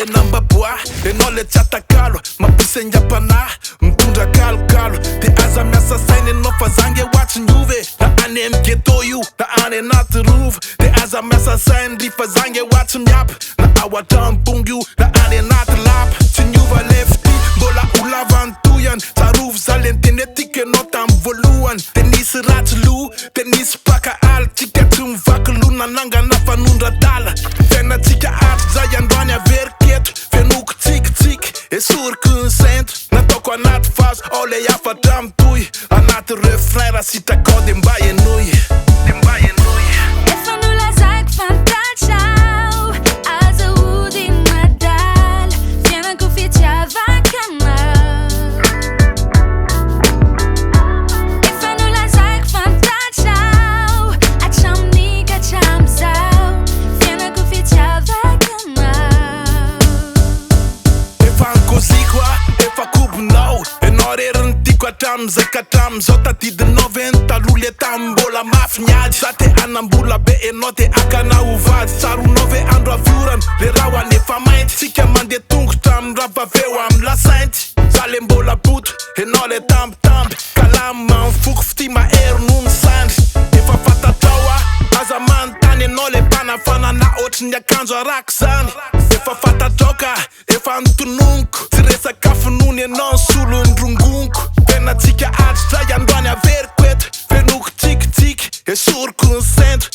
le nambaboa enao le tsy atakalo mampisy angapanahy mitondra kalokalo de aza miasa saina enao fa zange hoatsy niove na any amy ghetto io na any anaty rova de aza miasa saina ry fa zange hoatsy miapa na ao atrambongo io na any anaty lapa tsy niova lefty mbola ho lavantoyany tsarovy za le nteny etiky enao tamy voalohany de nisy ratsy lo de nisy paka ala tsika tsy mivaky lo nanangana fanondra-dala fiainatsika aty zay androany averiketo fianoko tsikitsiky esoriky ny centre nataoko anaty vazo ao le afatra mitoy anaty refrain raha sitakao de mba enoy Efa nolazaiko fantatrao azahody madala fiainako fitiavaka anao Efa nolazaiko fantatrao hatramin'ny ka hatramizao fiainako fitiavaka anao efa ankoziko efa kobonao enao reriny tiako hatramizay ka hatramizao tadidinao veny taloha le tamimbola mafy niady za te anambola be enao te akana hovady tsaronao ve andro aviorana le raha ho anefa mainty tsika mandeha tongotra amy ravaveo amy lasainty za le mbola poto enao le tambitamby kalama mifoko fity mahery no ny sandry efa fantatrao aza manontany enao le mpanafana na ohatry ny akanjo arako zany efa fantatrao ka efa nitononiko tsy resaka finoany enao nsolo ny rongoniko tenatsika aty zay androany averiko eto fenoko tsikitsiky esoriko ny centre